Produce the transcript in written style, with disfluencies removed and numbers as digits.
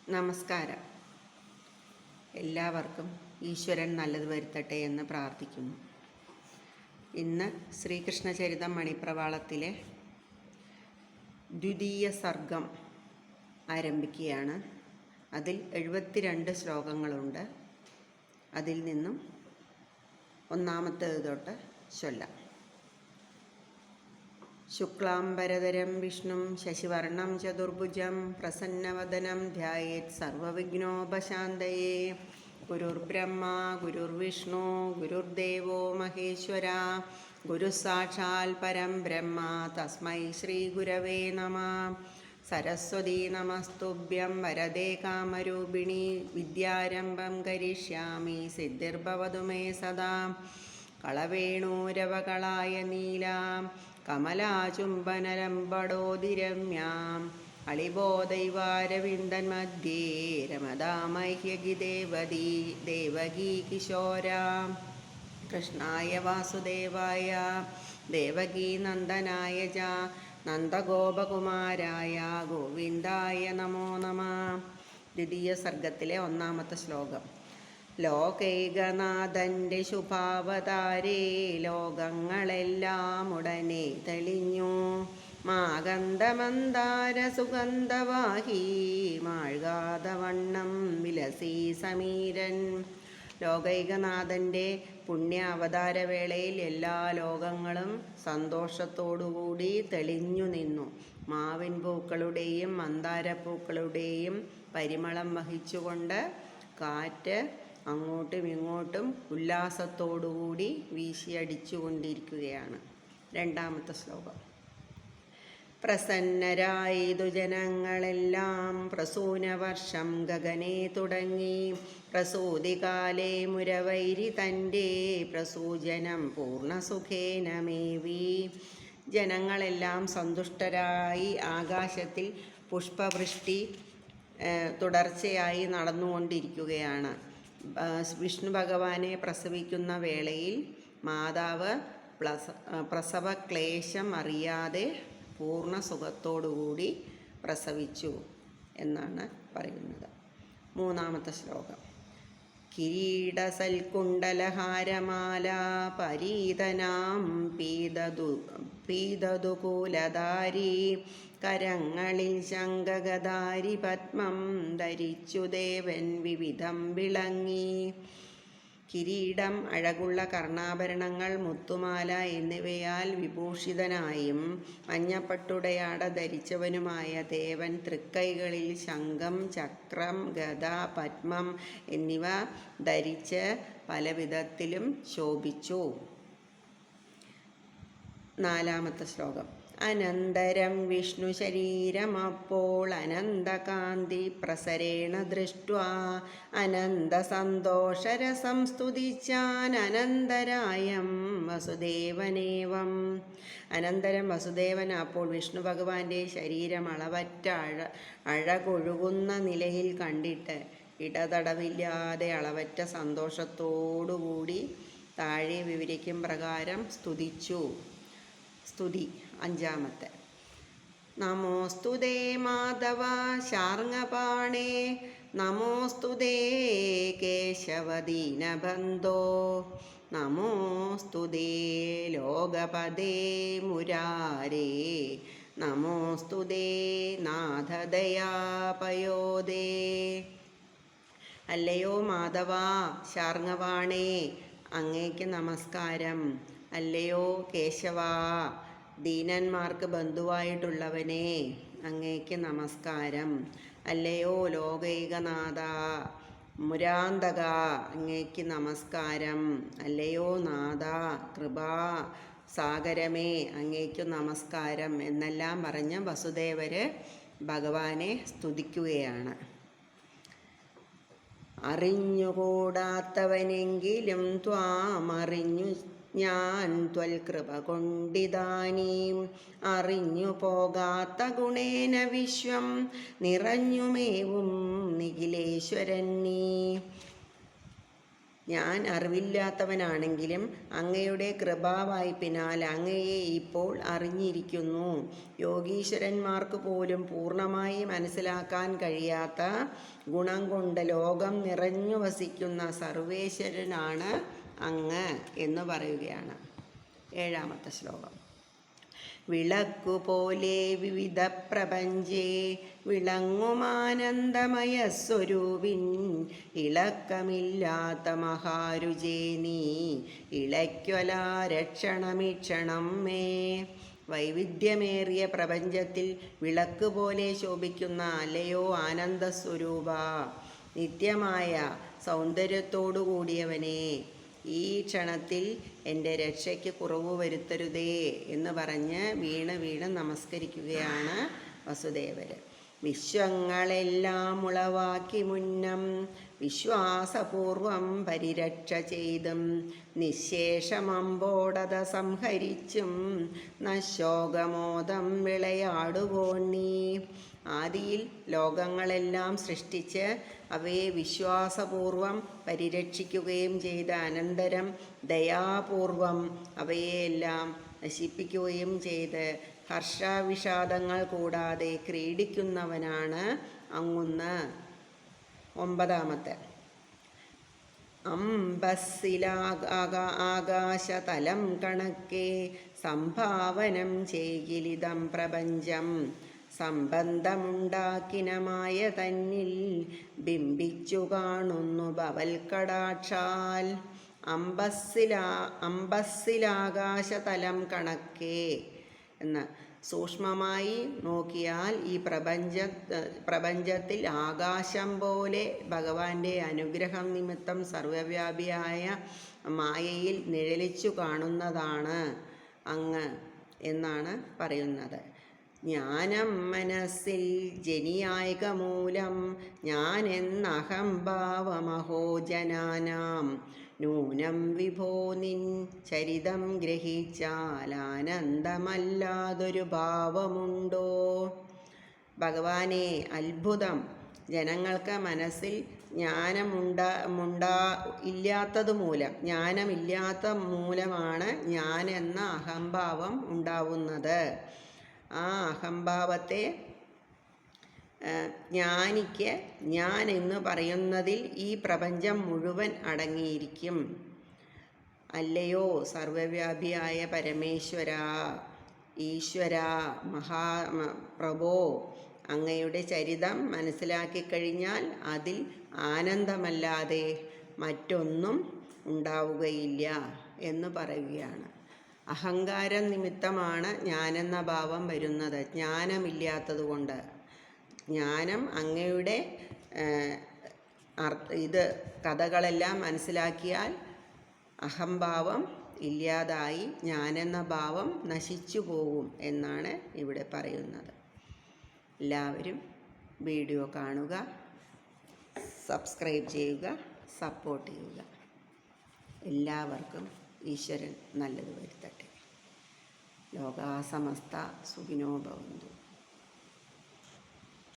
നമസ്കാരം. എല്ലാവർക്കും ഈശ്വരൻ നല്ലത് വരുത്തട്ടെ എന്ന് പ്രാർത്ഥിക്കുന്നു. ഇന്ന് ശ്രീകൃഷ്ണചരിതം മണിപ്രവാളത്തിലെ ദ്വിതീയ സർഗം ആരംഭിക്കുകയാണ്. അതിൽ 72 ശ്ലോകങ്ങളുണ്ട്. അതിൽ നിന്നും ഒന്നാമത്തേത് തൊട്ട് ചൊല്ലാം. ശുക്ലാംബരധരം വിഷ്ണും ശശിവർണം ചതുർഭുജം പ്രസന്നവദനം ധ്യായേത് സർവവിഘ്നോപശാന്തയേ. ഗുരുർബ്രഹ്മ ഗുരുർവിഷ്ണു ഗുരുർദേവോ മഹേശ്വര ഗുരുസാക്ഷാൽ പരം ബ്രഹ്മ തസ്മൈ ശ്രീ ഗുരവേ നമഃ. സരസ്വതീ നമസ്തുഭ്യം വരദേ കാമരൂപിണി വിദ്യാരംഭം കരിഷ്യാമി സിദ്ധിർഭവതു മേ സദാ. കളവേണൂരവകളായ നീലാം കമലാചുംബനരംബടോതിരമ്യാം അളിബോധൈവാരവിന്ദൻ മധ്യേ രമതാമഹ്യഗി ദേവകീ കിശോരാം. കൃഷ്ണായ വാസുദേവായ ദേവകീ നന്ദനായ ച നന്ദഗോപകുമാരായ ഗോവിന്ദായ നമോ നമഃ. ദ്വിതീയ സർഗത്തിലെ ഒന്നാമത്തെ ശ്ലോകം. ലോകൈകനാഥൻ്റെ ശുഭാവതാരേ ലോകങ്ങളെല്ലാം ഉടനെ തെളിഞ്ഞു. മാഗന്ധമന്ദാര സുഗന്ധവാഹി മാഴ്കാതവണ്ണം വിലസി സമീരൻ. ലോകൈകനാഥൻ്റെ പുണ്യ അവതാരവേളയിൽ എല്ലാ ലോകങ്ങളും സന്തോഷത്തോടുകൂടി തെളിഞ്ഞു നിന്നു. മാവിൻ പൂക്കളുടെയും മന്ദാരപ്പൂക്കളുടെയും പരിമളം വഹിച്ചുകൊണ്ട് കാറ്റ് അങ്ങോട്ടും ഇങ്ങോട്ടും ഉല്ലാസത്തോടുകൂടി വീശിയടിച്ചുകൊണ്ടിരിക്കുകയാണ്. രണ്ടാമത്തെ ശ്ലോകം. പ്രസന്നരായതു ജനങ്ങളെല്ലാം പ്രസൂനവർഷം ഗഗനെ തുടങ്ങി. പ്രസൂതികാലേ മുരവൈരി തൻ്റെ പ്രസൂജനം പൂർണ്ണസുഖേനമേവി. ജനങ്ങളെല്ലാം സന്തുഷ്ടരായി ആകാശത്തിൽ പുഷ്പവൃഷ്ടി തുടർച്ചയായി നടന്നുകൊണ്ടിരിക്കുകയാണ്. വിഷ്ണു ഭഗവാനെ പ്രസവിക്കുന്ന വേളയിൽ മാതാവ് പ്രസവക്ലേശം അറിയാതെ പൂർണ്ണ സുഖത്തോടുകൂടി പ്രസവിച്ചു എന്നാണ് പറയുന്നത്. മൂന്നാമത്തെ ശ്ലോകം. കിരീടസൽക്കുണ്ടലഹാരമാല പരീതനാം പീതതുകൂലധാരി കരങ്ങളിൽ ശംഖഗദാരി പത്മം ധരിച്ചു ദേവൻ വിവിധം വിളങ്ങി. കിരീടം, അഴകുള്ള കർണാഭരണങ്ങൾ, മുത്തുമാല എന്നിവയാൽ വിഭൂഷിതനായും മഞ്ഞപ്പട്ടുടയാട ധരിച്ചവനുമായ ദേവൻ തൃക്കൈകളിൽ ശംഖം, ചക്രം, ഗദ, പത്മം എന്നിവ ധരിച്ച് പലവിധത്തിലും ശോഭിച്ചു. നാലാമത്തെ ശ്ലോകം. അനന്തരം വിഷ്ണു ശരീരമപ്പോൾ അനന്തകാന്തി പ്രസരേണ ദൃഷ്ട്വാ അനന്തസന്തോഷരസം സ്തുതിച്ചാൻ അനന്തരായം വസുദേവനേവം. അനന്തരം വസുദേവൻ അപ്പോൾ വിഷ്ണു ഭഗവാന്റെ ശരീരം അളവറ്റ അഴകൊഴുകുന്ന നിലയിൽ കണ്ടിട്ട് ഇടതടവില്ലാതെ അളവറ്റ സന്തോഷത്തോടുകൂടി താഴെ വിവരിക്കും പ്രകാരം സ്തുതിച്ചു. സ്തുതി അഞ്ചാമത്തെ. നമോസ്തുതേ മാധവ ശാർങ്ങപാണേ നമോസ്തുതേ കേശവദീനബന്ധോ നമോസ്തുതേ ലോകപദേ മുരാരേ നമോസ്തുതേ നാഥദയാപയോദേ. അല്ലയോ മാധവ ശാർങ്ങപാണേ, അങ്ങേക്ക് നമസ്കാരം. അല്ലയോ കേശവ, ദീനന്മാർക്ക് ബന്ധുവായിട്ടുള്ളവനെ, അങ്ങേക്ക് നമസ്കാരം. അല്ലയോ ലോകൈകനാഥ മുരാന്തക, അങ്ങേക്ക് നമസ്കാരം. അല്ലയോ നാഥ കൃപാ സാഗരമേ, അങ്ങേക്കു നമസ്കാരം എന്നെല്ലാം പറഞ്ഞ് വസുദേവര് ഭഗവാനെ സ്തുതിക്കുകയാണ്. അറിഞ്ഞുകൂടാത്തവനെങ്കിലും ത്വാമറിഞ്ഞു ഞാൻ ത്വൽകൃപ കൊണ്ടിതാനീം. അറിഞ്ഞു പോകാത്ത ഗുണേന വിശ്വം നിറഞ്ഞുമേവും നിഖിലേശ്വരൻ നീ. ഞാൻ അറിവില്ലാത്തവനാണെങ്കിലും അങ്ങയുടെ കൃപാവായ്പിനാൽ അങ്ങയെ ഇപ്പോൾ അറിഞ്ഞിരിക്കുന്നു. യോഗീശ്വരന്മാർക്ക് പോലും പൂർണ്ണമായി മനസ്സിലാക്കാൻ കഴിയാത്ത ഗുണം കൊണ്ട് ലോകം നിറഞ്ഞു വസിക്കുന്ന സർവേശ്വരനാണ് അങ്ങ് എന്ന് പറയുകയാണ്. 7-ാമത്തെ ശ്ലോകം. വിളക്കുപോലെ വിവിധ പ്രപഞ്ചേ വിളങ്ങുമാനന്ദമയ സ്വരൂപിൻ ഇളക്കമില്ലാത്ത മഹാരുചേ നീ ഇളയ്ക്കൊലാ രക്ഷണമീക്ഷണം മേ. വൈവിധ്യമേറിയ പ്രപഞ്ചത്തിൽ വിളക്ക് പോലെ ശോഭിക്കുന്ന അല്ലയോ ആനന്ദസ്വരൂപ, നിത്യമായ സൗന്ദര്യത്തോടു കൂടിയവനെ, ഈ ക്ഷണത്തിൽ എൻ്റെ രക്ഷയ്ക്ക് കുറവ് വരുത്തരുതേ എന്ന് പറഞ്ഞ് വീണ് നമസ്കരിക്കുകയാണ് വസുദേവര്. വിശ്വങ്ങളെല്ലാം ഉളവാക്കി മുന്നം വിശ്വാസപൂർവം പരിരക്ഷ ചെയ്തും നിശേഷമമ്പോടത സംഹരിച്ചും നശോകമോദം വിളയാടുകോൺ നീ. ആദിയിൽ ലോകങ്ങളെല്ലാം സൃഷ്ടിച്ച് അവയെ വിശ്വാസപൂർവം പരിരക്ഷിക്കുകയും ചെയ്ത അനന്തരം ദയാപൂർവം അവയെല്ലാം നശിപ്പിക്കുകയും ചെയ്ത് ഹർഷവിഷാദങ്ങൾ കൂടാതെ ക്രീഡിക്കുന്നവനാണ് അങ്ങുന്ന്. 9-ാമത്തെ. ആകാശതലം കണക്കെ സംഭാവനം ചെയ്യിലിതം പ്രപഞ്ചം സംബന്ധമുണ്ടാക്കിനമായ തന്നിൽ ബിംബിച്ചു കാണുന്നു ഭവൽക്കടാക്ഷാൽ. അമ്പസ്സിലാകാശതലം കണക്കെ എന്ന് സൂക്ഷ്മമായി നോക്കിയാൽ ഈ പ്രപഞ്ചത്തിൽ ആകാശം പോലെ ഭഗവാന്റെ അനുഗ്രഹം നിമിത്തം സർവവ്യാപിയായ മായയിൽ നിഴലിച്ചു കാണുന്നതാണ് അങ്ങ് എന്നാണ് പറയുന്നത്. ജ്ഞാനം മനസ്സിൽ ജനിയായിക മൂലം ഞാനെന്നഹംഭാവമഹോ ജനാനാം നൂനം വിഭോ നിൻ ചരിതം ഗ്രഹിച്ചാൽ ആനന്ദമല്ലാതൊരു ഭാവമുണ്ടോ. ഭഗവാനെ, അത്ഭുതം! ജനങ്ങൾക്ക് മനസ്സിൽ ജ്ഞാനമില്ലാത്ത മൂലമാണ് ഞാൻ എന്ന അഹംഭാവം ഉണ്ടാവുന്നത്. ആ അഹംഭാവത്തെ ജ്ഞാനിക്ക് ഞാൻ എന്ന് പറയുന്നതിൽ ഈ പ്രപഞ്ചം മുഴുവൻ അടങ്ങിയിരിക്കും. അല്ലയോ സർവവ്യാപിയായ പരമേശ്വര, ഈശ്വര, പ്രഭോ, അങ്ങയുടെ ചരിതം മനസ്സിലാക്കി കഴിഞ്ഞാൽ അതിൽ ആനന്ദമല്ലാതെ മറ്റൊന്നും ഉണ്ടാവുകയില്ല എന്ന് പറയുകയാണ്. അഹങ്കാരം നിമിത്തമാണ് ഞാനെന്ന ഭാവം വരുന്നത്, ജ്ഞാനമില്ലാത്തത് കൊണ്ട്. ജ്ഞാനം അങ്ങയുടെ കഥകളെല്ലാം മനസ്സിലാക്കിയാൽ അഹംഭാവം ഇല്ലാതായി ഞാനെന്ന ഭാവം നശിച്ചു പോകും എന്നാണ് ഇവിടെ പറയുന്നത്. എല്ലാവരും വീഡിയോ കാണുക, സബ്സ്ക്രൈബ് ചെയ്യുക, സപ്പോർട്ട് ചെയ്യുക. എല്ലാവർക്കും ഈശ്വരൻ നല്ലത് വരുത്തട്ടെ. ലോകാ സമസ്ത സുഖിനോ ഭവന്തു.